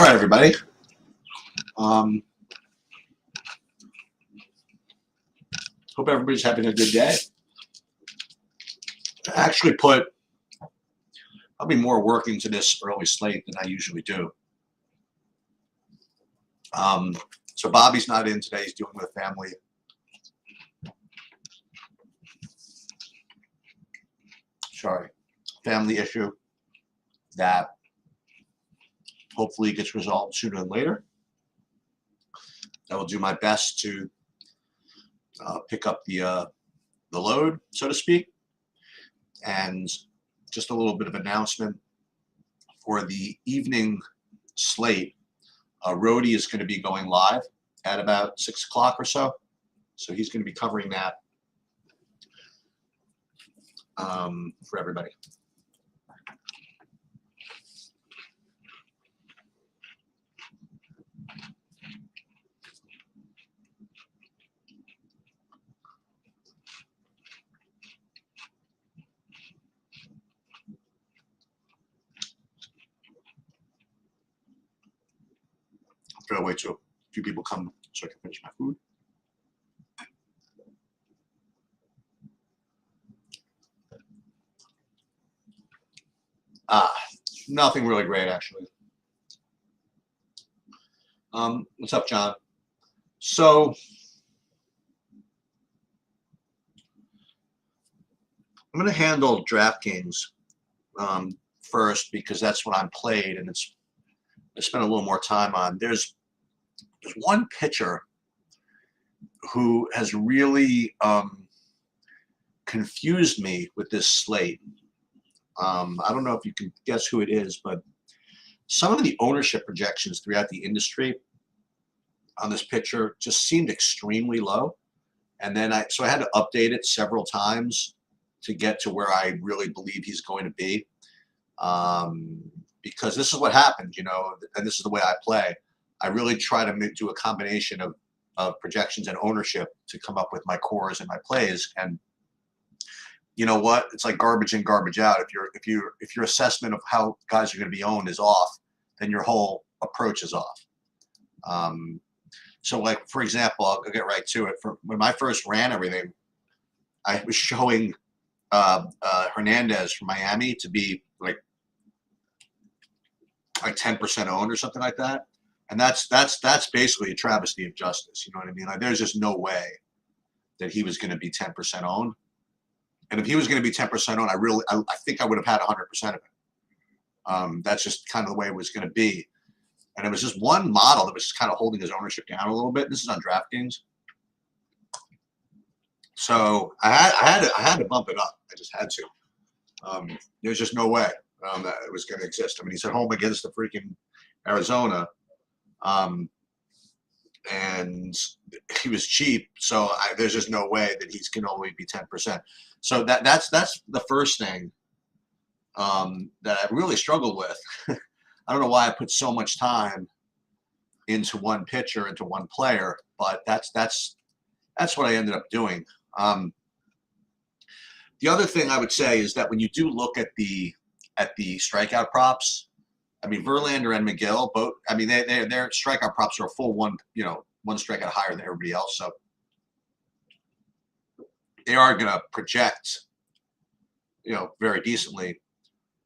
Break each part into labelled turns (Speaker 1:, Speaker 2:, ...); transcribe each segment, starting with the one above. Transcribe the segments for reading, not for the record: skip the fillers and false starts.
Speaker 1: right, everybody. Hope everybody's having a good day. I actually put probably more work into this early slate than I usually do. So Bobby's not in today. He's dealing with a family issue that hopefully gets resolved sooner than later. I will do my best to pick up the load, so to speak. And just a little bit of announcement for the evening slate. Rhodey is going to be going live at about 6 o'clock or so. So he's going to be covering that for everybody. I'm going to wait till a few people come so I can finish my food. Nothing really great, actually. What's up, John? So I'm going to handle DraftKings first because that's what I'm played, and I spent a little more time on. There's one pitcher who has really confused me with this slate. I don't know if you can guess who it is, but some of the ownership projections throughout the industry on this pitcher just seemed extremely low. And then I had to update it several times to get to where I really believe he's going to be. Because this is what happened, and this is the way I play. I really try to do a combination of projections and ownership to come up with my cores and my plays. And you know what? It's like garbage in, garbage out. If your assessment of how guys are going to be owned is off, then your whole approach is off. So, like for example, I'll get right to it. When I first ran everything, I was showing Hernandez from Miami to be like 10% owned or something like that, and that's basically a travesty of justice. You know what I mean? Like, there's just no way that he was going to be 10% owned. And if he was going to be 10% owned, I think I would have had 100% of it. That's just kind of the way it was going to be. And it was just one model that was just kind of holding his ownership down a little bit. This is on DraftKings. So I had to bump it up. I just had to. There's just no way that it was going to exist. I mean, he's at home against the freaking Arizona. And he was cheap, so there's just no way that he's going to only be 10%. So that's the first thing that I really struggled with. I don't know why I put so much time into one pitcher, into one player, but that's what I ended up doing. The other thing I would say is that when you do look at the strikeout props, I mean, Verlander and McGill both. I mean, their strikeout props are a full one strikeout higher than everybody else. So they are going to project, very decently.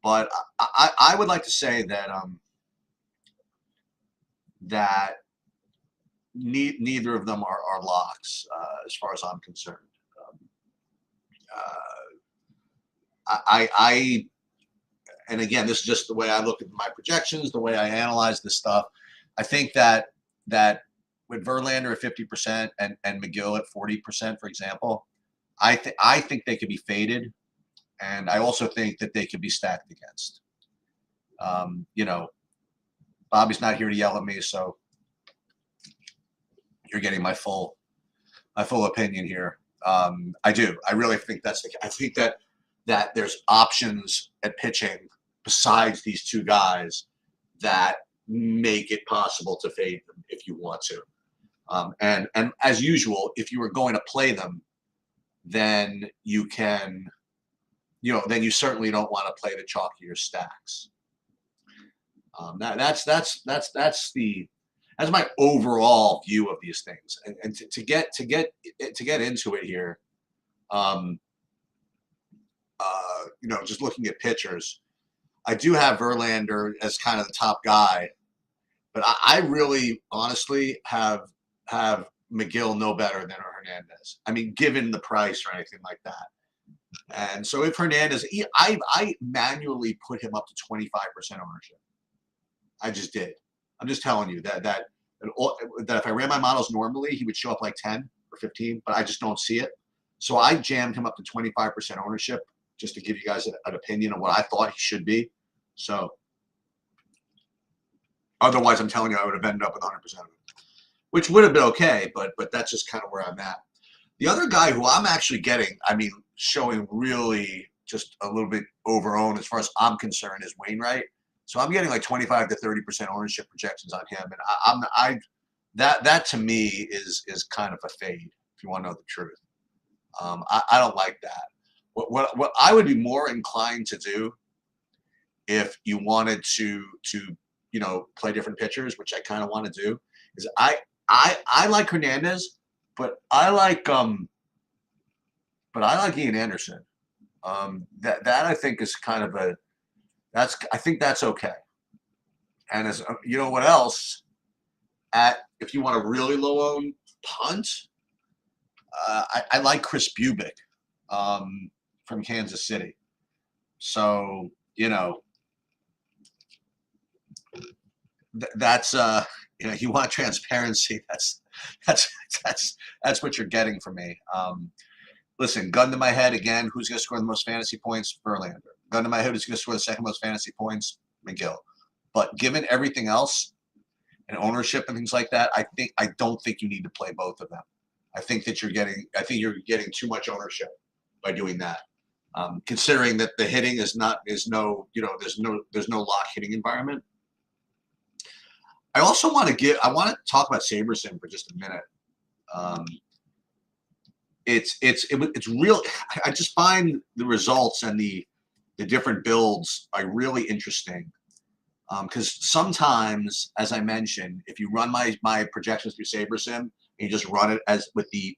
Speaker 1: But I would like to say that that neither of them are locks as far as I'm concerned. And again, this is just the way I look at my projections, the way I analyze this stuff. I think that with Verlander at 50% and McGill at 40%, for example, I think they could be faded, and I also think that they could be stacked against. Bobby's not here to yell at me, so you're getting my full opinion here. I do. I really think that's I think that there's options at pitching besides these two guys that make it possible to fade them if you want to. And as usual, if you were going to play them, then you can, then you certainly don't want to play the chalkier stacks. That's my overall view of these things. And to get into it here, um, just looking at pitchers, I do have Verlander as kind of the top guy, but I really honestly have McGill no better than Hernandez. I mean, given the price or anything like that. And so if Hernandez, I manually put him up to 25% ownership. I just did. I'm just telling you that if I ran my models normally, he would show up like 10 or 15, but I just don't see it. So I jammed him up to 25% ownership just to give you guys an opinion of what I thought he should be. So otherwise, I'm telling you, I would have ended up with 100% of it, which would have been okay, but that's just kind of where I'm at. The other guy who I'm actually getting, I mean, showing really just a little bit over-owned as far as I'm concerned, is Wainwright. So I'm getting like 25 to 30% ownership projections on him, and that to me is kind of a fade. If you want to know the truth, I don't like that. What I would be more inclined to do if you wanted to play different pitchers, which I kind of want to do, is I like Hernandez, but I like Ian Anderson. That I think is kind of I think that's okay. And as you know, what else? If you want a really low own punt, I like Chris Bubick from Kansas City. So that's you want transparency. That's what you're getting from me. Listen, gun to my head again. Who's going to score the most fantasy points? Verlander. Gun to my head. Who's going to score the second most fantasy points? McGill. But given everything else and ownership and things like that, I don't think you need to play both of them. I think you're getting too much ownership by doing that. Considering that the hitting there's no lock hitting environment. I also want to talk about SaberSim for just a minute. It's real. I just find the results and the different builds are really interesting. Because sometimes, as I mentioned, if you run my projections through SaberSim and you just run it as with the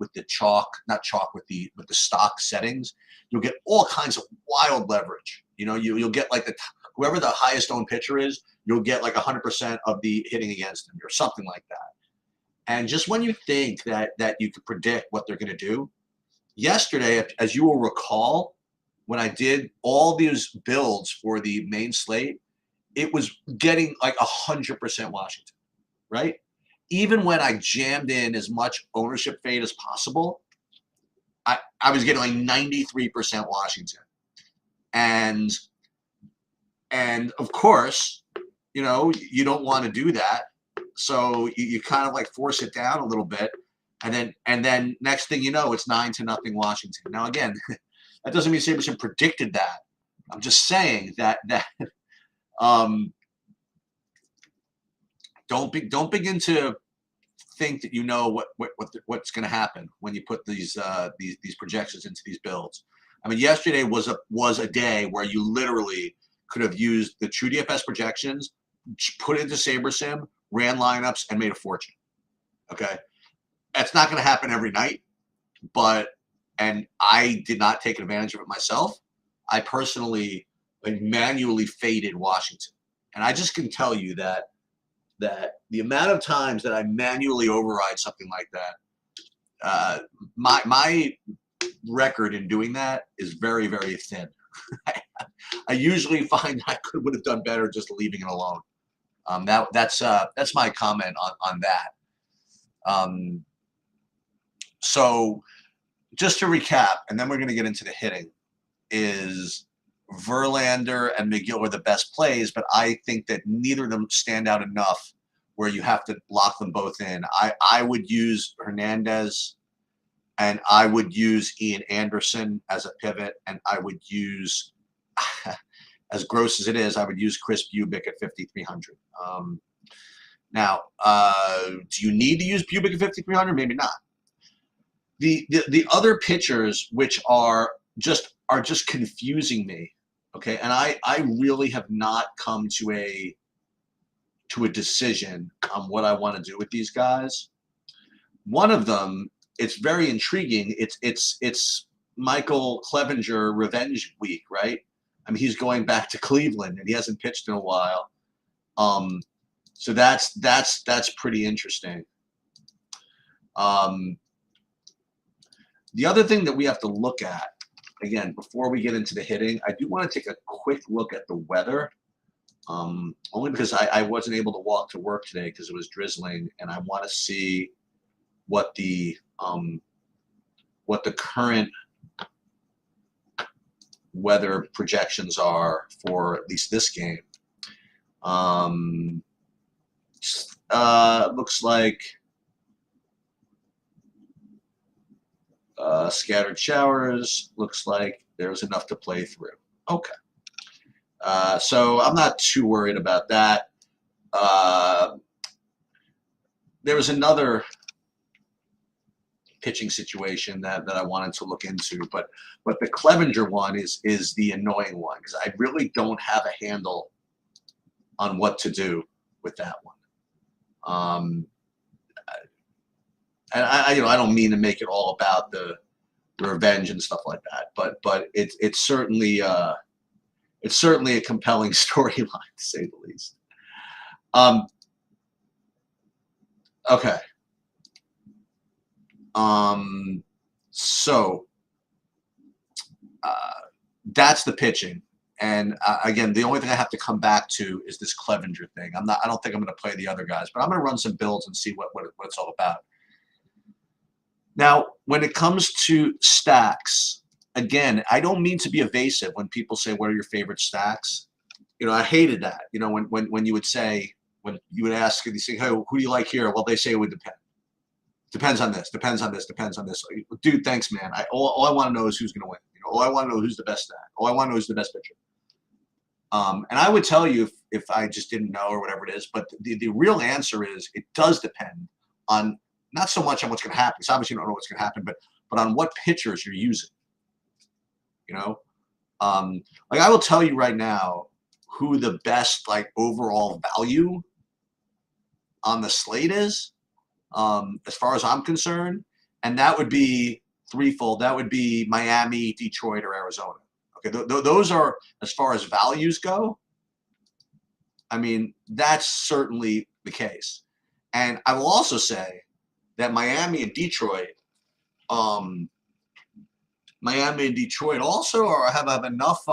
Speaker 1: stock settings, you'll get all kinds of wild leverage. You'll get like whoever the highest owned pitcher is, you'll get like 100% of the hitting against them or something like that. And just when you think that you could predict what they're going to do, yesterday, as you will recall, when I did all these builds for the main slate, it was getting like 100% Washington, right? Even when I jammed in as much ownership fade as possible, I was getting like 93% Washington. And of course, you don't want to do that. So you kind of like force it down a little bit. And then next thing you know, it's 9-0 Washington. Now, again, that doesn't mean SaberSim predicted that. I'm just saying that don't begin to think that you know what's going to happen when you put these projections into these builds. I mean, yesterday was a day where you literally could have used the true DFS projections, put it into SaberSim, ran lineups, and made a fortune. Okay, that's not going to happen every night, and I did not take advantage of it myself. I personally manually faded Washington, and I just can tell you that the amount of times that I manually override something like that, my record in doing that is very, very thin. I usually find I would have done better just leaving it alone. That's my comment on that. So just to recap, and then we're going to get into the hitting, is Verlander and McGill are the best plays, but I think that neither of them stand out enough where you have to lock them both in. I would use Hernandez, and I would use Ian Anderson as a pivot, and I would use, as gross as it is, I would use Chris Bubick at 5,300. Now, do you need to use Bubick at 5,300? Maybe not. The other pitchers which are just confusing me, okay, and I really have not come to a to a decision on what I want to do with these guys. One of them, it's very intriguing. It's Michael Clevenger revenge week, right? I mean, he's going back to Cleveland and he hasn't pitched in a while. So that's pretty interesting. The other thing that we have to look at, again, before we get into the hitting, I do want to take a quick look at the weather. Only because I wasn't able to walk to work today because it was drizzling, and I want to see what the current weather projections are for at least this game. Looks like scattered showers. Looks like there's enough to play through. Okay. So I'm not too worried about that. There was another pitching situation that I wanted to look into, but the Clevenger one is the annoying one because I really don't have a handle on what to do with that one. And I don't mean to make it all about the revenge and stuff like that, but it's certainly a compelling storyline to say the least. Okay. So that's the pitching, and again, the only thing I have to come back to is this Clevenger thing. I don't think I'm going to play the other guys, but I'm going to run some builds and see what it's all about. Now, when it comes to stacks, again, I don't mean to be evasive when people say, "What are your favorite stacks?" I hated that. When you would say, when you would ask these things, "Hey, who do you like here?" Well, they say it would depend. Depends on this. Depends on this. Depends on this. Dude, thanks, man. All I want to know is who's going to win. All I want to know is who's the best stack. All I want to know is the best pitcher. And I would tell you if I just didn't know or whatever it is, but the real answer is it does depend on not so much on what's going to happen. Because obviously you don't know what's going to happen, but on what pitchers you're using. Like I will tell you right now who the best overall value on the slate is. As far as I'm concerned, and that would be threefold. That would be Miami, Detroit, or Arizona. Okay, those are, as far as values go, I mean, that's certainly the case. And I will also say that Miami and Detroit also have enough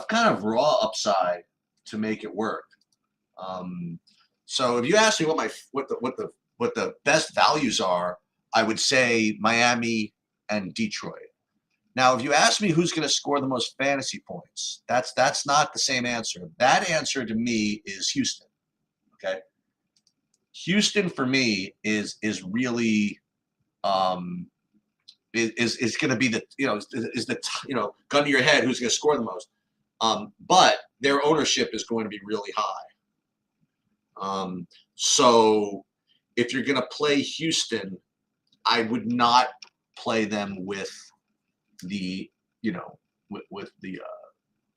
Speaker 1: kind of raw upside to make it work. So if you ask me what the best values are, I would say Miami and Detroit. Now, if you ask me who's going to score the most fantasy points, that's not the same answer. That answer to me is Houston. Okay, Houston for me is really is going to be the gun to your head who's going to score the most. But their ownership is going to be really high. So if you're going to play Houston, I would not play them with the, with the,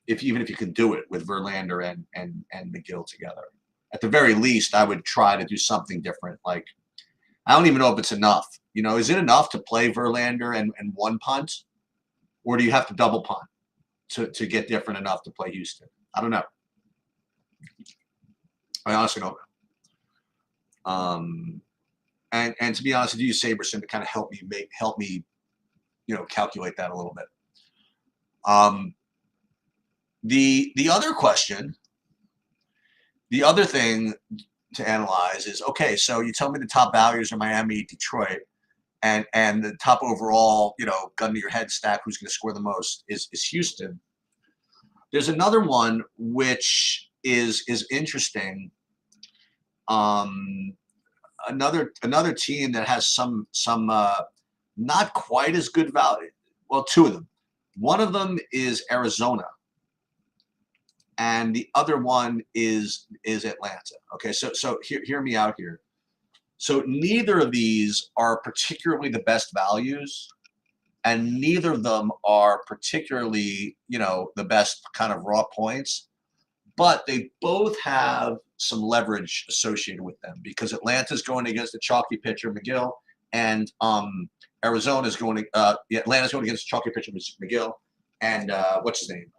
Speaker 1: even if you can do it with Verlander and McGill together. At the very least, I would try to do something different. Like, I don't even know if it's enough. Is it enough to play Verlander and one punt? Or do you have to double punt to get different enough to play Houston? I don't know. I honestly don't know. And to be honest with you, Saberson, to kind of help me calculate that a little bit. The other question, the other thing to analyze is, okay, so you tell me the top values are Miami, Detroit, and the top overall, gun to your head stack, who's going to score the most is Houston. There's another one which is interesting. Another team that has some not quite as good value. Well, two of them. One of them is Arizona, and the other one is Atlanta. Okay, so hear me out here. So neither of these are particularly the best values, and neither of them are particularly the best kind of raw points. but they both have some leverage associated with them because Atlanta's going against the chalky pitcher McGill, and Arizona's going to Atlanta's going against the chalky pitcher McGill, and what's his name?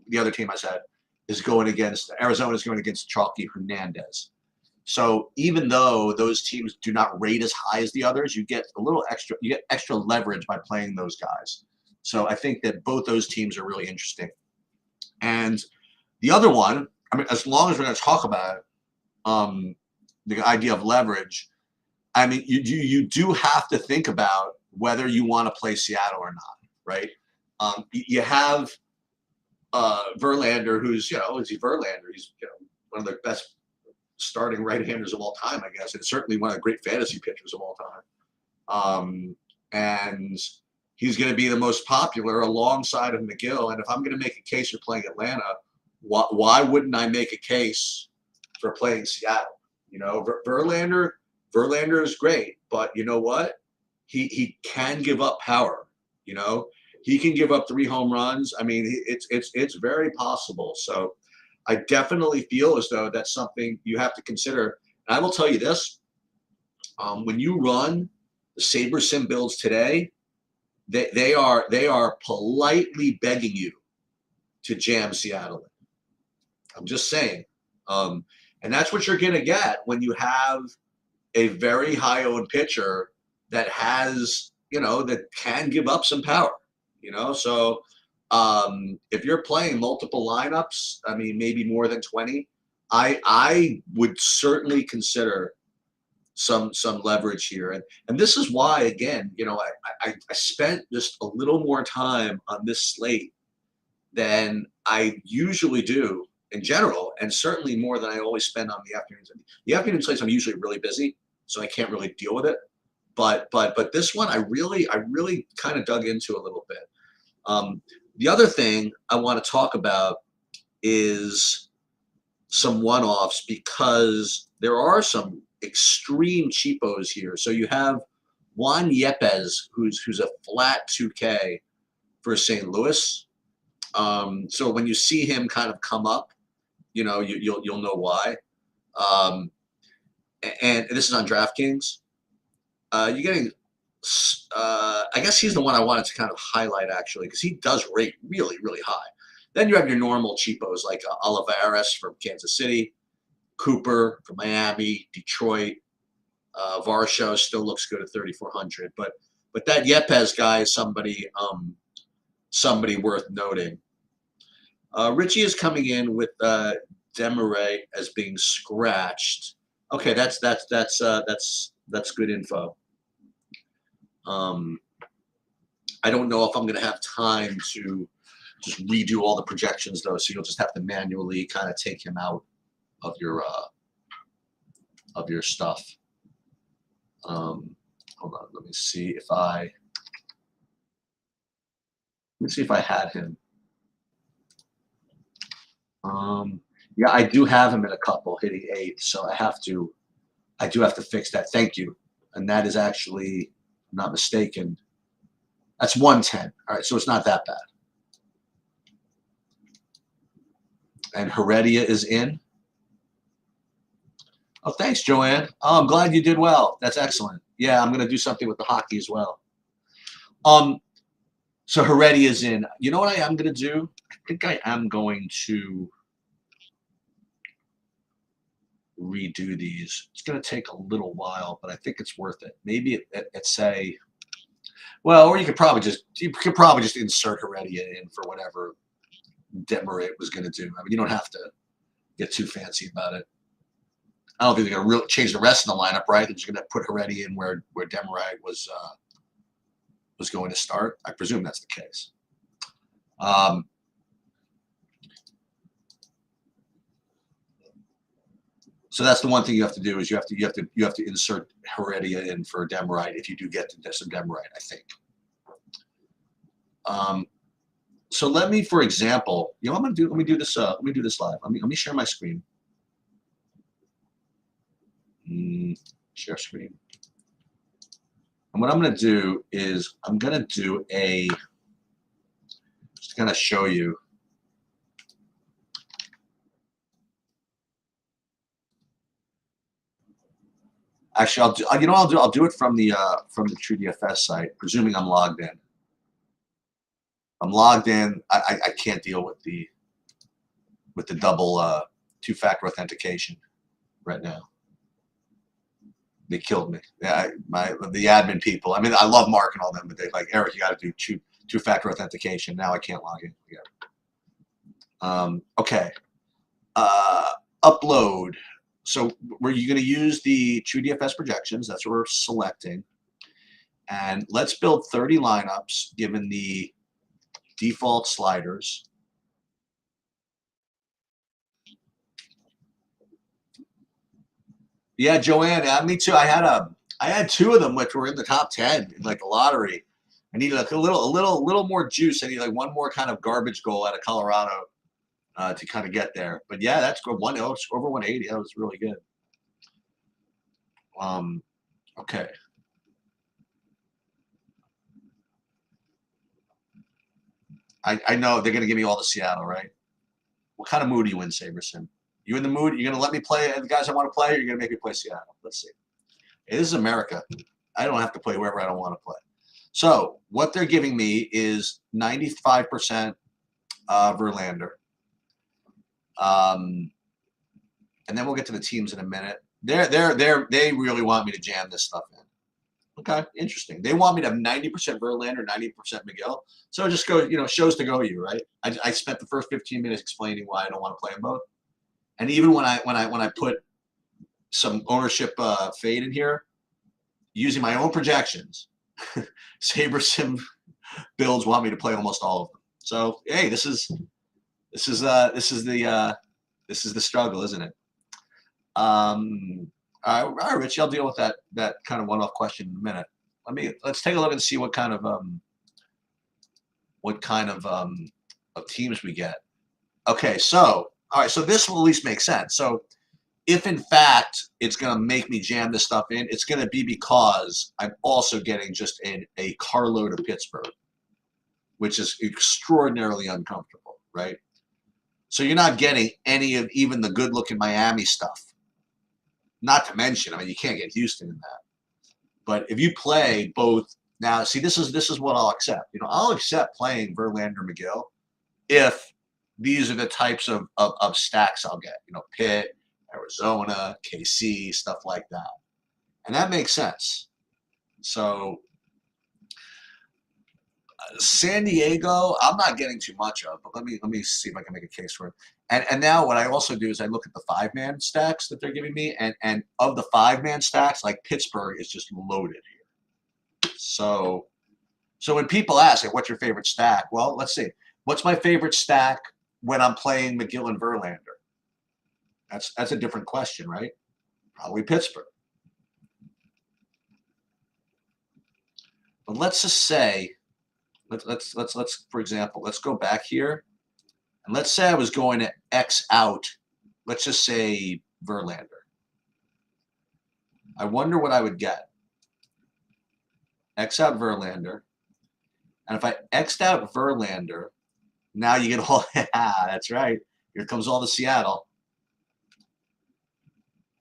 Speaker 1: The other team I said is going against Arizona's going against chalky Hernandez. So even though those teams do not rate as high as the others, you get extra leverage by playing those guys. So I think that both those teams are really interesting. And the other one, I mean, as long as we're going to talk about the idea of leverage, I mean, you do have to think about whether you want to play Seattle or not, right? You have Verlander, who's is he Verlander? He's one of the best starting right-handers of all time, I guess, and certainly one of the great fantasy pitchers of all time. And he's going to be the most popular alongside of McGill. And if I'm going to make a case for playing Atlanta, why wouldn't I make a case for playing Seattle? Verlander is great, but you know what? He can give up power. He can give up 3 home runs. I mean, it's very possible. So I definitely feel as though that's something you have to consider. And I will tell you this: when you run the SaberSim builds today, they are politely begging you to jam Seattle. I'm just saying, and that's what you're going to get when you have a very high-owned pitcher that has that can give up some power. So if you're playing multiple lineups, I mean, maybe more than 20, I would certainly consider some leverage here. And this is why, again, I spent just a little more time on this slate than I usually do in general, and certainly more than I always spend on the afternoons. The afternoon slates I'm usually really busy, so I can't really deal with it. But this one I really kind of dug into a little bit. The other thing I want to talk about is some one-offs, because there are some extreme cheapos here. So you have Juan Yepes, who's a flat 2K for St. Louis. So when you see him kind of come up, you'll know why. And this is on DraftKings. You're getting. I guess he's the one I wanted to kind of highlight, actually, because he does rate really, really high. Then you have your normal cheapos like Olivares from Kansas City, Cooper from Miami, Detroit. Varsho still looks good at 3,400, but that Yepes guy is somebody worth noting. Richie is coming in with Demaray as being scratched. Okay, that's good info. I don't know if I'm going to have time to just redo all the projections, though, so you'll just have to manually kind of take him out of your stuff. Hold on, let me see if I had him. Yeah, I do have him in a couple hitting 8, so I do have to fix that. Thank you. And that is actually, if I'm not mistaken, that's 110. All right, so it's not that bad. And Heredia is in. Oh, thanks, Joanne. Oh, I'm glad you did well. That's excellent. Yeah, I'm going to do something with the hockey as well. So Heredia is in. You know what I am going to do? I think I am going to redo these. It's going to take a little while, but I think it's worth it. Maybe at say, well, or you could probably just insert Heredia in for whatever Demaray was going to do. I mean, you don't have to get too fancy about it. I don't think they're going to really change the rest of the lineup, right? They're just going to put Heredia in where Demaray was going to start. I presume that's the case. So that's the one thing you have to do is you have to insert Heredia in for Demaray if you do get to some Demaray, I think. So let me, for example, let me do this live. Let me share my screen. Share screen. And what I'm going to do is I'm going to do just to kind of show you Actually, I'll do. You know, I'll do it from the True DFS site, presuming I'm logged in. I'm logged in. I can't deal with the double two-factor authentication right now. They killed me. Yeah, the admin people. I mean, I love Mark and all them, but they like, Eric, you got to do two-factor authentication. Now I can't log in. Yeah. Okay. Upload. So were you going to use the True DFS projections? That's what we're selecting. And let's build 30 lineups given the default sliders. Yeah, Joanne, me too. I had two of them which were in the top 10 in like the lottery. I needed like a little more juice. I need like one more kind of garbage goal out of Colorado to kind of get there. But yeah, that's good. Over 180. That was really good. Okay. I know they're gonna give me all the Seattle, right? What kind of mood are you in, Saberson? You in the mood? You're gonna let me play the guys I want to play, or you're gonna make me play Seattle? Let's see. Hey, this is America. I don't have to play wherever I don't want to play. So what they're giving me is 95% Verlander. And then we'll get to the teams in a minute. They really want me to jam this stuff in. Okay, interesting. They want me to have 90% Verlander, 90% Miguel. So just go, shows to go you, right? I spent the first 15 minutes explaining why I don't want to play them both. And even when I put some ownership fade in here, using my own projections, SaberSim builds want me to play almost all of them. So hey, this is the struggle, isn't it? All right, Rich, I'll deal with that kind of one-off question in a minute. Let's take a look and see what kind of teams we get. Okay, so all right, so this will at least make sense. So if in fact it's going to make me jam this stuff in, it's going to be because I'm also getting just a carload of Pittsburgh, which is extraordinarily uncomfortable, right? So you're not getting any of even the good-looking Miami stuff. Not to mention, I mean, you can't get Houston in that. But if you play both now, see, this is what I'll accept. I'll accept playing Verlander, McGill, if these are the types of stacks I'll get. Pitt, Arizona, KC, stuff like that, and that makes sense. So San Diego, I'm not getting too much of, but let me see if I can make a case for it. And now what I also do is I look at the 5-man stacks that they're giving me, and of the 5-man stacks, like Pittsburgh is just loaded here. So when people ask, like, what's your favorite stack? Well, let's see. What's my favorite stack when I'm playing McGill and Verlander? That's a different question, right? Probably Pittsburgh. But let's just say, let's for example, let's go back here, and let's say I was going to X out, let's just say Verlander. I wonder what I would get. X out Verlander, and if I X'd out Verlander, now you get all. That's right. Here comes all the Seattle.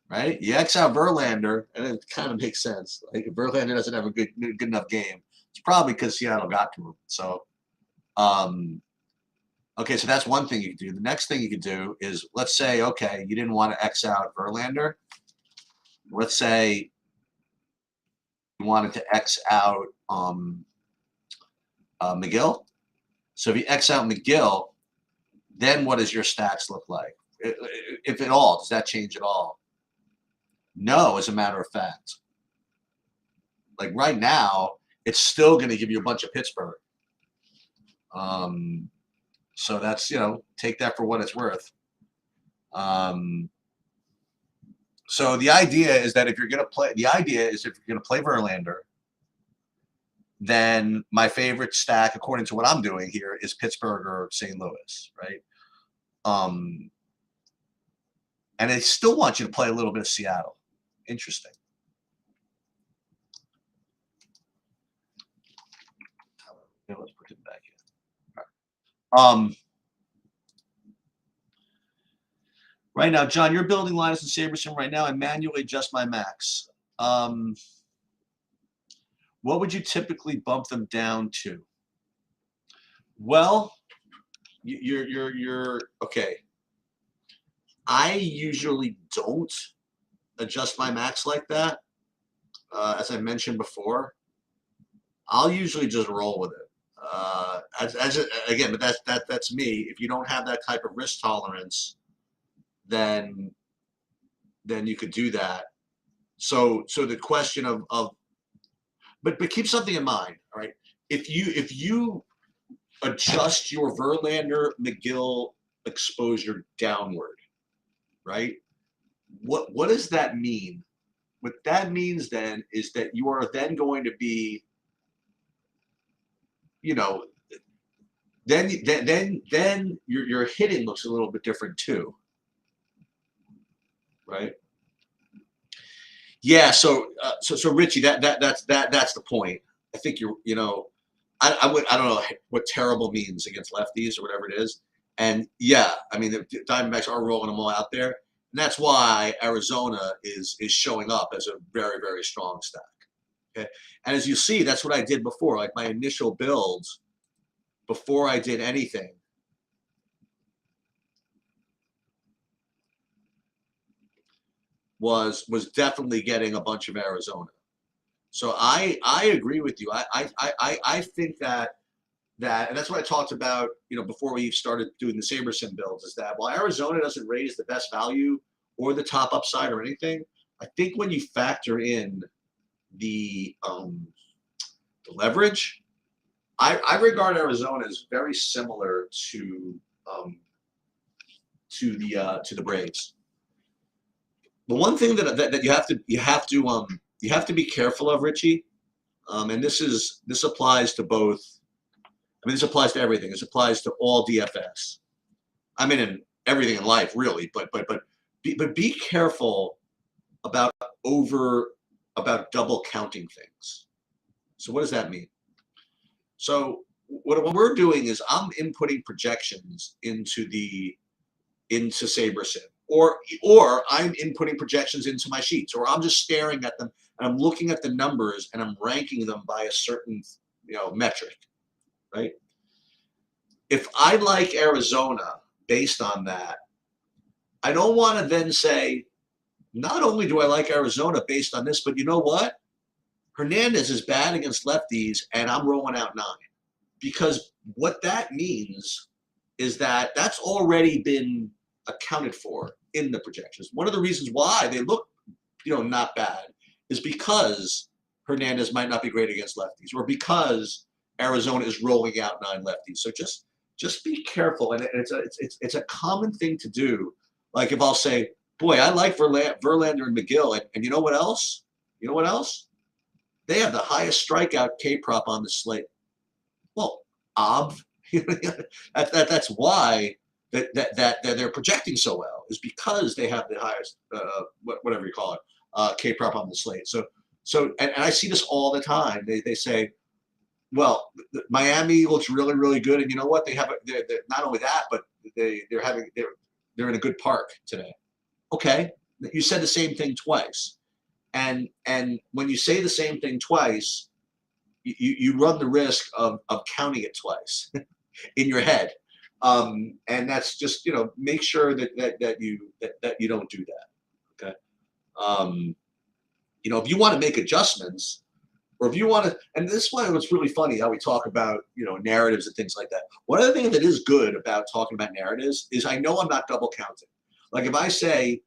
Speaker 1: Right? You X out Verlander, and it kind of makes sense. Like if Verlander doesn't have a good enough game, it's probably because Seattle got to him. So, okay, so that's one thing you can do. The next thing you can do is, let's say, okay, you didn't want to X out Verlander. Let's say you wanted to X out McGill. So if you X out McGill, then what does your stacks look like? If at all, does that change at all? No, as a matter of fact. Like right now, it's still going to give you a bunch of Pittsburgh. So that's, take that for what it's worth. So the idea is that if you're going to play Verlander, then my favorite stack, according to what I'm doing here, is Pittsburgh or St. Louis, right? And they still want you to play a little bit of Seattle. Interesting. Let's put it back in. Right now, John, you're building Linus and Saberson right now. I manually adjust my max. What would you typically bump them down to? Well, you're okay. I usually don't adjust my max like that. As I mentioned before, I'll usually just roll with it. Again, but that's me. If you don't have that type of risk tolerance, then you could do that. So the question of but keep something in mind, all right? If you adjust your Verlander McGill exposure downward, right? What does that mean? What that means then is that you are then going to be, you know, then your hitting looks a little bit different too, right? Yeah. So Richie, that's the point. I think I don't know what terrible means against lefties or whatever it is. And yeah, I mean the Diamondbacks are rolling them all out there, and that's why Arizona is showing up as a very, very strong stack. Okay, and as you see, that's what I did before. Like my initial builds before I did anything was definitely getting a bunch of Arizona. So I agree with you. I think that and that's what I talked about, before we started doing the SaberSim builds, is that while Arizona doesn't raise the best value or the top upside or anything, I think when you factor in the leverage, I regard Arizona as very similar to the Braves. The one thing that you have to be careful of, Richie, and this applies to both. I mean, this applies to everything. This applies to all DFS. I mean, in everything in life, really. But be careful about double counting things. So what does that mean? So what we're doing is I'm inputting projections into SaberSim, or I'm inputting projections into my sheets, or I'm just staring at them and I'm looking at the numbers and I'm ranking them by a certain metric, right? If I like Arizona based on that, I don't want to then say, not only do I like Arizona based on this, but you know what? Hernandez is bad against lefties, and I'm rolling out 9. Because what that means is that that's already been accounted for in the projections. One of the reasons why they look, not bad is because Hernandez might not be great against lefties, or because Arizona is rolling out 9 lefties. So just be careful, and it's a common thing to do. Like if I'll say, boy, I like Verlander and McGill, and you know what else? You know what else? They have the highest strikeout K prop on the slate. Well, that's why that they're projecting so well, is because they have the highest whatever you call it K prop on the slate. So and I see this all the time. They say, well, Miami looks really, really good, and you know what? They're not only that, but they're in a good park today. Okay, you said the same thing twice, and when you say the same thing twice, you run the risk of counting it twice in your head, and that's just make sure that you don't do that. Okay, if you want to make adjustments. Or if you want to, and this is why it's really funny how we talk about, narratives and things like that. One of the things that is good about talking about narratives is I know I'm not double counting. Like if I say,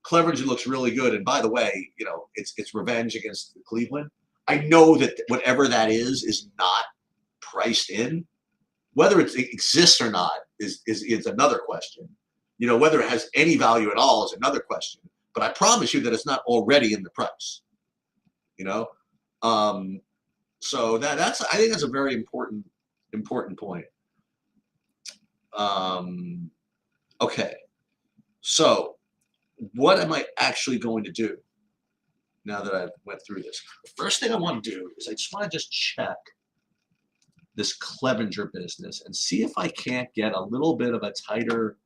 Speaker 1: Clevenger looks really good, and by the way, it's revenge against Cleveland. I know that whatever that is not priced in. Whether it exists or not is another question. Whether it has any value at all is another question. But I promise you that it's not already in the price. So I think that's a very important point. Okay, so what am I actually going to do now that I've went through this? The first thing I want to do is I just want to check this Clevenger business and see if I can't get a little bit of a tighter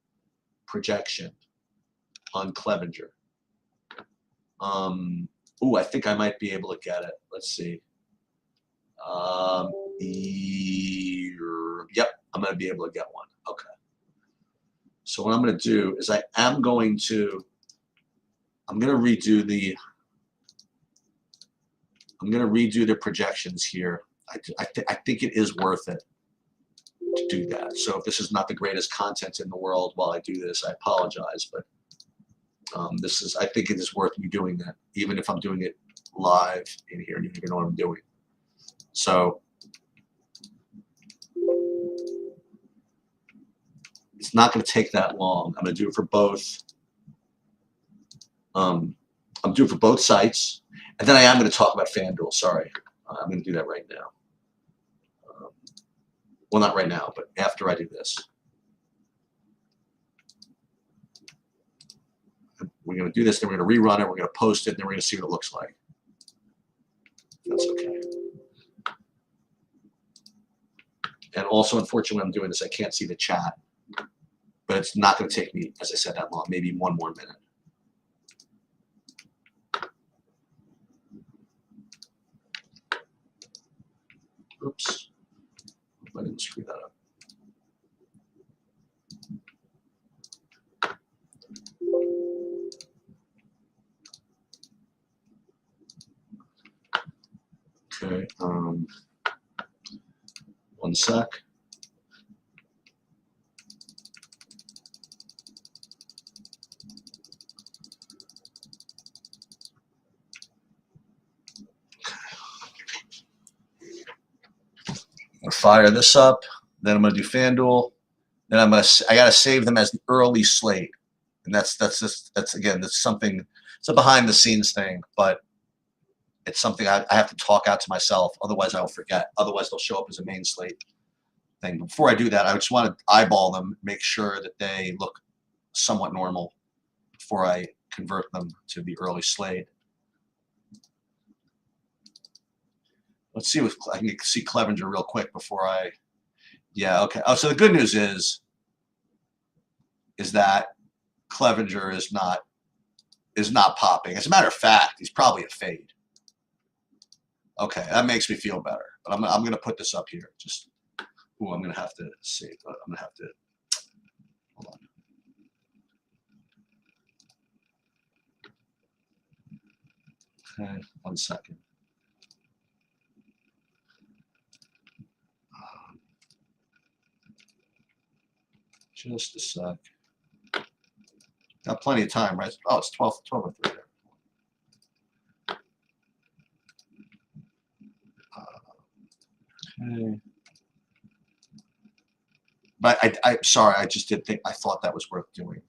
Speaker 1: projection on Clevenger. Ooh, I think I might be able to get it. Let's see. Yep, I'm going to be able to get one. Okay. So what I'm going to do is I'm going to redo the projections here. I think it is worth it to do that. So if this is not the greatest content in the world while I do this, I apologize, but I think it is worth me doing that, even if I'm doing it live in here and you don't even know what I'm doing. So it's not going to take that long. I'm going to do it for both. I'm doing it for both sites, and then I am going to talk about FanDuel. Sorry, I'm going to do that right now. Well, not right now, but after I do this. We're going to do this, then we're going to rerun it, we're going to post it, and then we're going to see what it looks like. That's okay. And also, unfortunately, when I'm doing this, I can't see the chat. But it's not going to take me, as I said, that long, maybe one more minute. Oops. I didn't screw that up. Okay. One sec. I'm going to fire this up. Then I'm going to do FanDuel. Then I got to save them as the early slate. And that's again, that's something, it's a behind the scenes thing, but it's something I have to talk out to myself. Otherwise I will forget. Otherwise they'll show up as a main slate thing. Before I do that, I just want to eyeball them, make sure that they look somewhat normal before I convert them to the early slate. Let's see if I can see Clevenger real quick before I, yeah, okay. Oh, so the good news is that Clevenger is not popping. As a matter of fact, he's probably a fade. Okay, that makes me feel better. But I'm going to put this up here. Just, ooh, I'm going to have to save. I'm going to have to, hold on. Okay, 1 second. Just a sec. Got plenty of time, right? Oh, it's 12:03 there. Okay. But I'm sorry, I just didn't think, I thought that was worth doing.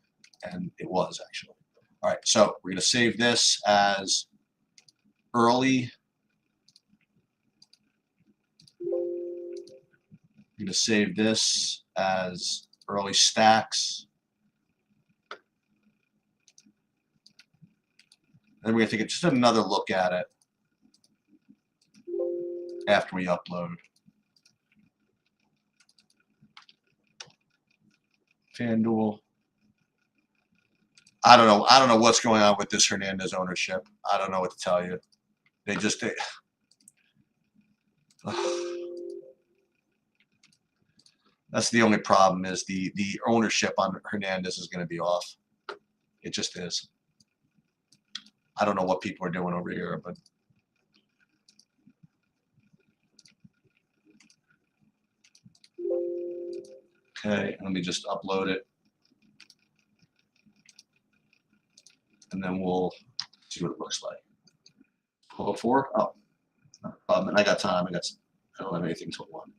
Speaker 1: And it was actually. All right, so we're going to save this as early. I'm going to save this as early stacks. Then we're going to take just another look at it after we upload. FanDuel. I don't know what's going on with this Hernandez ownership. I don't know what to tell you. That's the only problem, is the ownership on Hernandez is going to be off. It just is. I don't know what people are doing over here, but okay, let me just upload it. And then we'll see what it looks like. 12:04? Oh, not a problem. And I got time. I don't have anything till 1.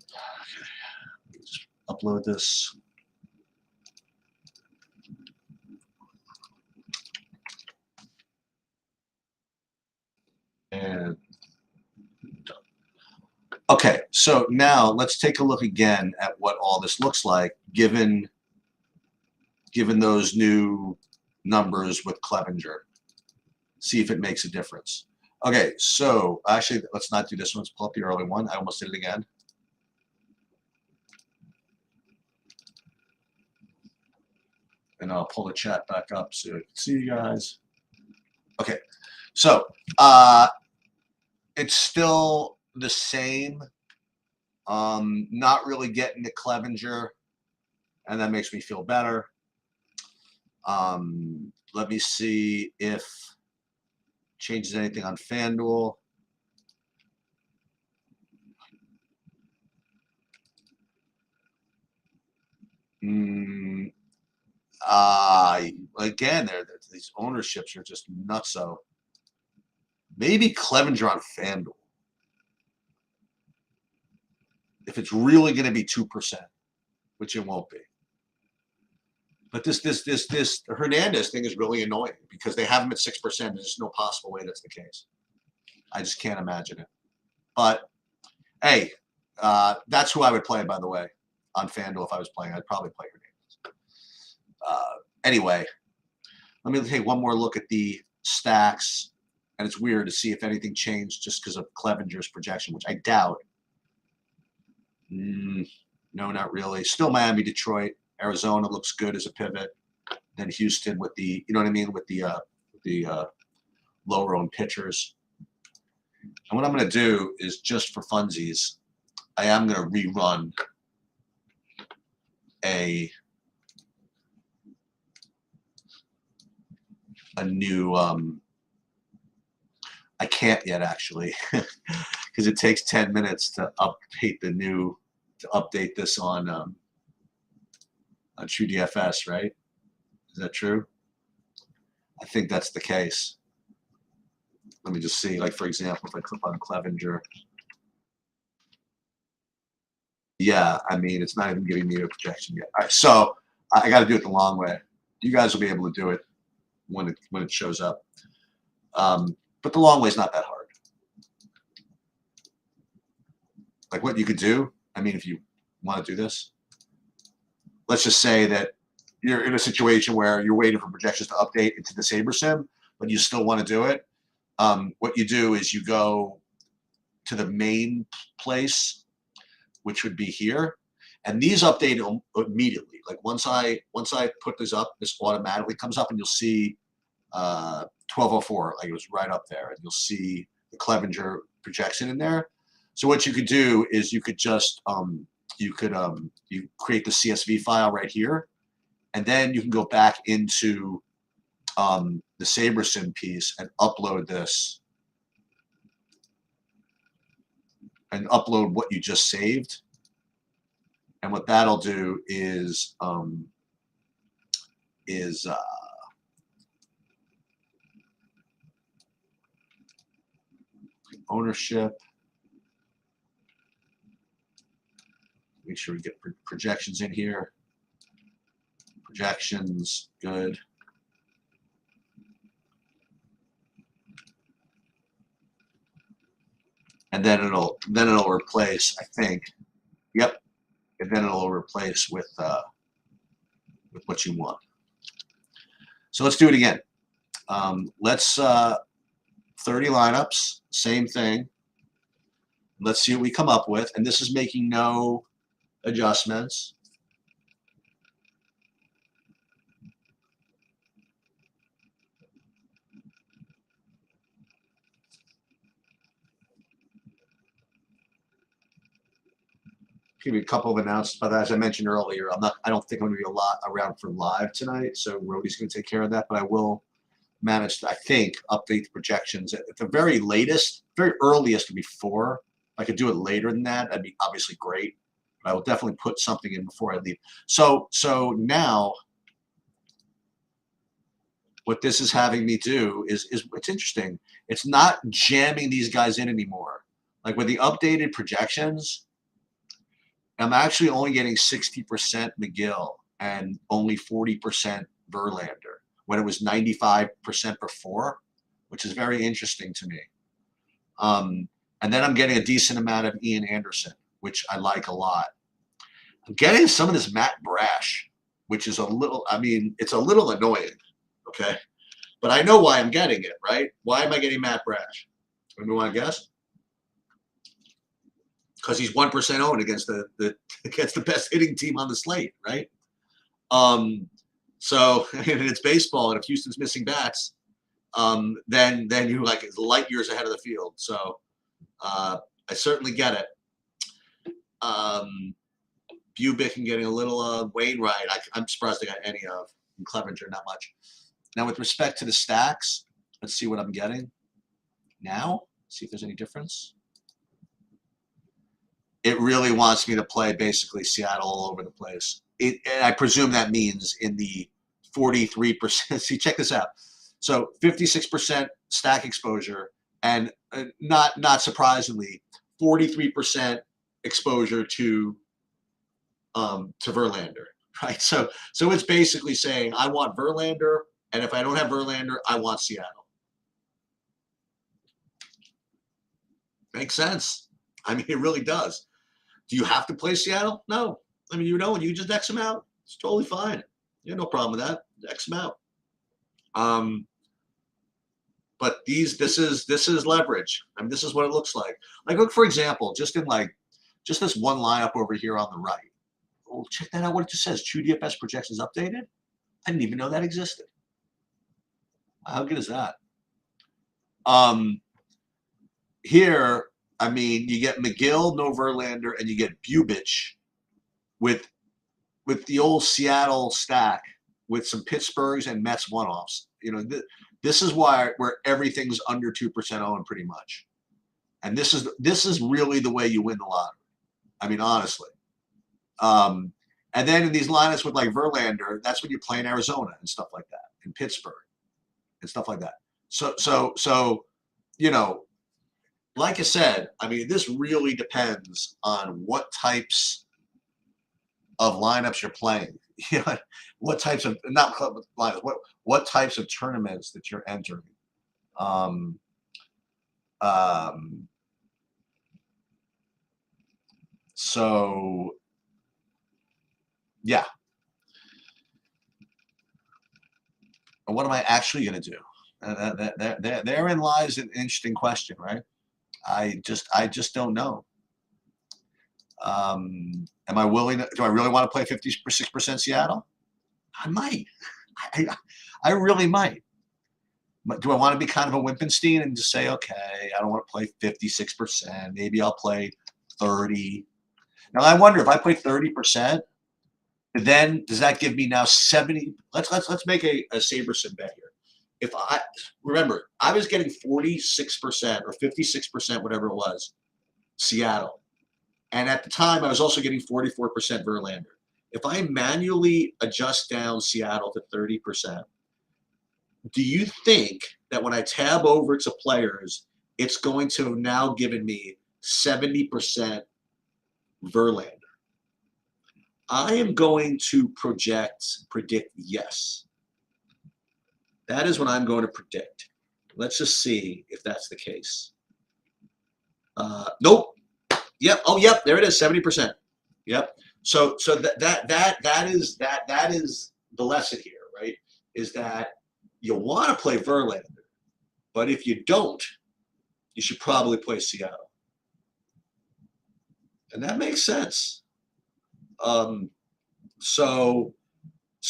Speaker 1: Okay. Just upload this. And done. Okay, so now let's take a look again at what all this looks like given those new numbers with Clevenger. See if it makes a difference. Okay, so actually, let's not do this one. Let's pull up the early one. I almost did it again. And I'll pull the chat back up so you can see you guys. Okay, so it's still the same. Not really getting the Clevenger, and that makes me feel better. Let me see if changes anything on FanDuel. Again, these ownerships are just nutso. Maybe Clevenger on FanDuel. If it's really going to be 2%, which it won't be. But this Hernandez thing is really annoying because they have him at 6%. There's just no possible way that's the case. I just can't imagine it. But hey, that's who I would play, by the way, on FanDuel. If I was playing, I'd probably play Hernandez. Anyway, let me take one more look at the stacks. And it's weird to see if anything changed just because of Clevenger's projection, which I doubt. No, not really. Still Miami, Detroit, Arizona looks good as a pivot. Then Houston with the, you know what I mean, with the lower owned pitchers. And what I'm going to do is just for funsies, I am going to rerun a new. I can't yet actually, because it takes 10 minutes to update this on TrueDFS, right? Is that true? I think that's the case. Let me just see. Like for example, if I click on Clevenger, yeah, I mean it's not even giving me a projection yet. All right, so I got to do it the long way. You guys will be able to do it when it shows up. But the long way is not that hard. Like what you could do, I mean, if you want to do this, let's just say that you're in a situation where you're waiting for projections to update into the SaberSim, but you still want to do it. What you do is you go to the main place, which would be here, and these update immediately. Like once I put this up, this automatically comes up, and you'll see 1204, like it was right up there, and you'll see the Clevenger projection in there. So what you could do is you could just you create the CSV file right here, and then you can go back into the SaberSim piece and upload this and upload what you just saved. And what that'll do is ownership. Make sure we get projections in here. Projections, good. And then it'll replace, I think. Yep. And then it'll replace with what you want. So let's do it again. Let's 30 lineups, same thing. Let's see what we come up with. And this is making no adjustments. Give me a couple of announcements, but as I mentioned earlier, I don't think I'm going to be around for live tonight, so Rhodey's going to take care of that. But I will manage to, I think, update the projections at the very latest, very earliest would be 4. If I could do it later than that, that'd be obviously great. But I will definitely put something in before I leave. So now, what this is having me do is it's interesting. It's not jamming these guys in anymore. Like with the updated projections, I'm actually only getting 60% McGill and only 40% Verlander when it was 95% before, which is very interesting to me. And then I'm getting a decent amount of Ian Anderson, which I like a lot. I'm getting some of this Matt Brash, which is a little, I mean, it's a little annoying, okay? But I know why I'm getting it, right? Why am I getting Matt Brash? Anyone want to guess? Because he's 1% owned against against the best hitting team on the slate, right? So and it's baseball, and if Houston's missing bats, then you're like light years ahead of the field. So I certainly get it. Bubick and getting a little Wainwright. I'm surprised they got any of. And Clevenger, not much. Now, with respect to the stacks, let's see what I'm getting now. See if there's any difference. It really wants me to play basically Seattle all over the place. And I presume that means in the 43%. See, check this out. So 56% stack exposure, and not surprisingly, 43% exposure to Verlander. Right. So it's basically saying I want Verlander, and if I don't have Verlander, I want Seattle. Makes sense. I mean, it really does. Do you have to play Seattle? No. I mean, you can just X them out. It's totally fine. You have no problem with that. X them out. But this is leverage. I mean, this is what it looks like. Like, look, for example, just this one lineup over here on the right. Oh, check that out. What it just says. True DFS projections updated. I didn't even know that existed. How good is that? Here, I mean, you get McGill, no Verlander, and you get Bubic with the old Seattle stack with some Pittsburghs and Mets one-offs. You know, this is where everything's under 2% owned pretty much. And this is really the way you win the lottery. I mean, honestly. And then in these lineups with like Verlander, that's when you play in Arizona and stuff like that, in Pittsburgh and stuff like that. So you know, like I said, I mean, this really depends on what types of lineups you're playing. You know, what types of not lineups, what types of tournaments that you're entering. So yeah. And what am I actually going to do? Therein lies an interesting question, right? I just don't know. Am I willing to, do I really want to play 56% Seattle? I might. I really might. But do I want to be kind of a Wimpenstein and just say, okay, I don't want to play 56%. Maybe I'll play 30. Now I wonder if I play 30%, then does that give me now 70? Let's make a Saberson bet here. If I remember, I was getting 46% or 56%, whatever it was, Seattle. And at the time, I was also getting 44% Verlander. If I manually adjust down Seattle to 30%, do you think that when I tab over to players, it's going to have now given me 70% Verlander? I am going to predict yes. That is what I'm going to predict. Let's just see if that's the case. Nope. Yep. Oh, yep. There it is. 70%. Yep. So that is the lesson here, right? Is that you want to play Verlander, but if you don't, you should probably play Seattle, and that makes sense. So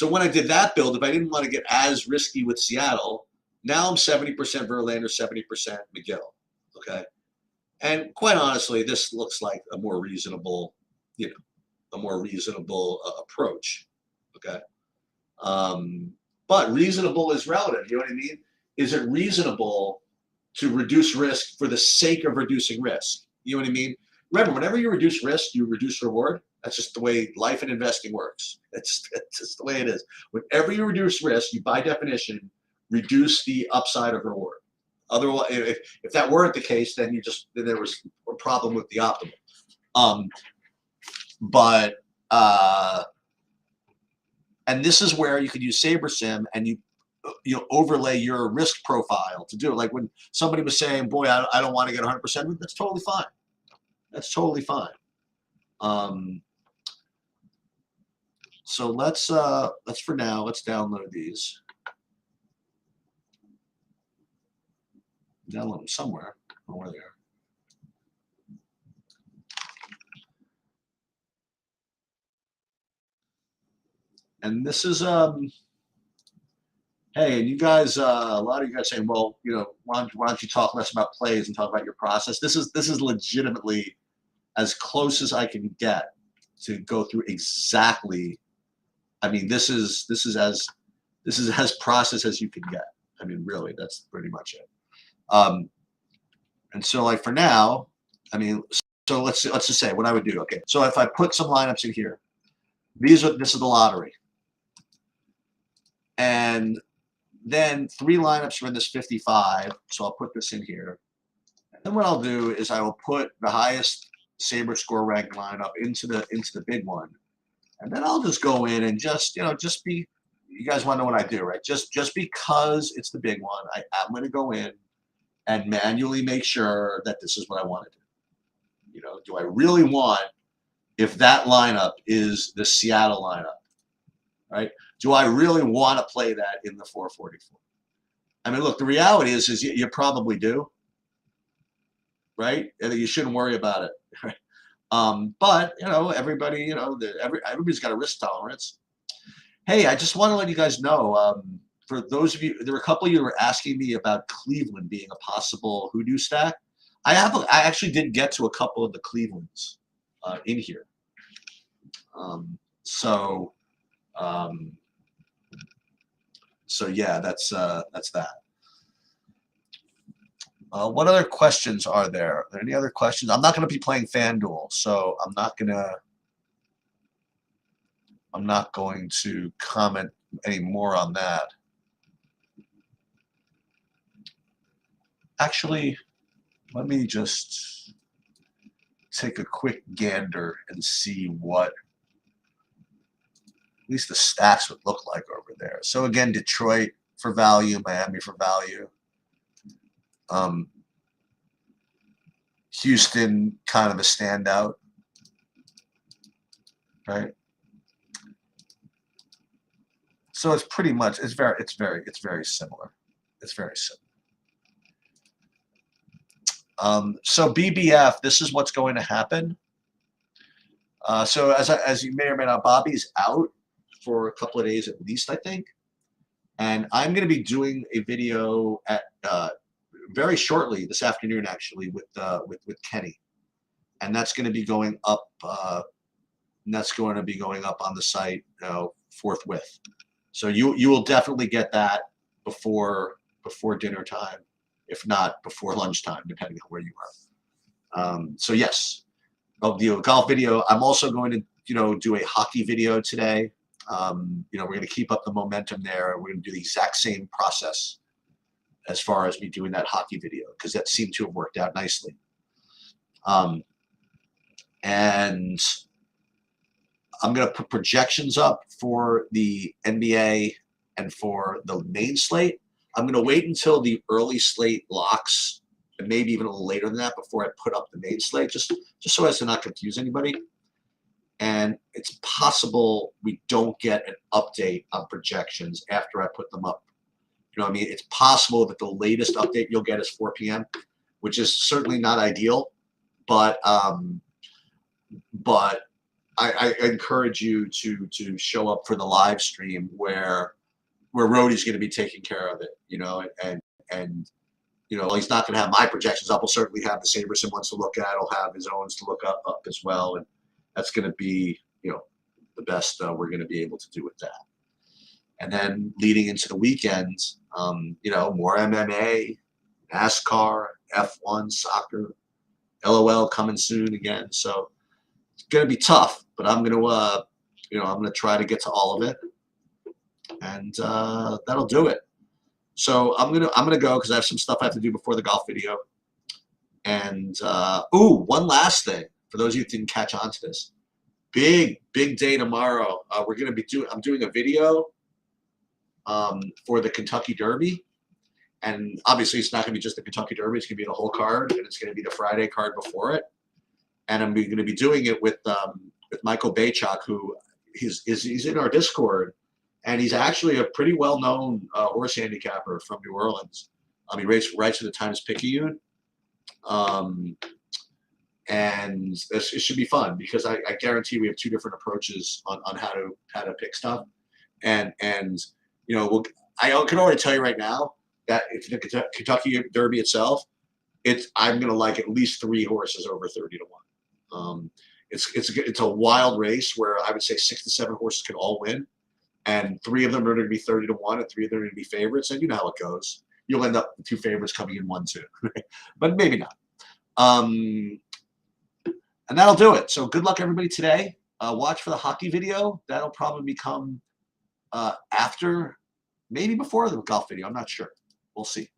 Speaker 1: when I did that build, if I didn't want to get as risky with Seattle, now I'm 70% Verlander, 70% McGill. Okay. And quite honestly, this looks like a more reasonable, approach. Okay. But reasonable is relative. You know what I mean? Is it reasonable to reduce risk for the sake of reducing risk? You know what I mean? Remember, whenever you reduce risk, you reduce reward. That's just the way life and investing works. It's just the way it is. Whenever you reduce risk, you by definition reduce the upside of reward. Otherwise, if that weren't the case, then there was a problem with the optimal. And this is where you could use SaberSim and you overlay your risk profile to do it. Like when somebody was saying, "Boy, I don't want to get 100%," that's totally fine. That's totally fine. So let's for now, let's download these. Download them somewhere. I don't know where they are. And this is hey, and you guys, a lot of you guys saying, well, why don't you talk less about plays and talk about your process? This is legitimately as close as I can get to go through exactly. I mean, this is as process as you can get. I mean, really, that's pretty much it. Um, and so, like for now, I mean, so let's just say what I would do. Okay, so if I put some lineups in here, this is the lottery, and then 3 lineups are in this 55. So I'll put this in here. And then what I'll do is I will put the highest Saber score rank lineup into the big one, and then I'll just go in and just be. You guys want to know what I do, right? Just because it's the big one, I'm going to go in and manually make sure that this is what I want to do. Do I really want if that lineup is the Seattle lineup, right? Do I really want to play that in the 444? I mean, look, the reality is you probably do, right? And you shouldn't worry about it, right? But everybody, everybody's got a risk tolerance. Hey, I just want to let you guys know. For those of you, there were a couple of you who were asking me about Cleveland being a possible hoodoo stack. I actually did get to a couple of the Clevelands in here. So yeah, that's that. What other questions are there? Are there any other questions? I'm not going to be playing FanDuel, so I'm not going to comment any more on that. Actually, let me just take a quick gander and see what at least the stats would look like over there. So again, Detroit for value, Miami for value. Houston kind of a standout, right? So it's pretty much it's very similar. It's very similar. So BBF, this is what's going to happen. So as you may or may not, Bobby's out for a couple of days at least, I think, and I'm going to be doing a video at very shortly this afternoon, actually, with Kenny, and that's going to be going up. And that's going to be going up on the site forthwith. So you will definitely get that before dinner time, if not before lunchtime, depending on where you are. So yes, I'll do a golf video. I'm also going to do a hockey video today. We're going to keep up the momentum there. We're going to do the exact same process as far as me doing that hockey video because that seemed to have worked out nicely. And I'm going to put projections up for the NBA and for the main slate. I'm going to wait until the early slate locks, and maybe even a little later than that before I put up the main slate, just so as to not confuse anybody. And it's possible we don't get an update on projections after I put them up. You know what I mean? It's possible that the latest update you'll get is 4 p.m., which is certainly not ideal, but I encourage you to show up for the live stream where Rhodey's going to be taking care of it, and he's not going to have my projections up. He'll certainly have the Saberson ones to look at. He'll have his own to look up as well, and that's going to be the best we're going to be able to do with that. And then leading into the weekends, more MMA, NASCAR, F1, soccer, LOL coming soon again. So it's going to be tough, but I'm going to try to get to all of it, and that'll do it. So I'm gonna go because I have some stuff I have to do before the golf video. And one last thing for those of you who didn't catch on to this, big day tomorrow. I'm doing a video for the Kentucky Derby, and obviously it's not going to be just the Kentucky Derby. It's going to be the whole card, and it's going to be the Friday card before it. And I'm going to be doing it with Michael Baychak, who he's in our Discord, and he's actually a pretty well-known horse handicapper from New Orleans. He writes for the Times-Picayune, and it should be fun because I guarantee we have 2 different approaches on how to pick stuff, and I can already tell you right now that if the Kentucky Derby itself, I'm going to like at least 3 horses over 30 to 1. It's a wild race where I would say 6 to 7 horses can all win, and 3 of them are going to be 30 to 1, and 3 of them are going to be favorites. And you know how it goes. You'll end up with 2 favorites coming in 1, 2, but maybe not. And that'll do it. So good luck everybody today. Watch for the hockey video. That'll probably become after, maybe before the golf video. I'm not sure. We'll see.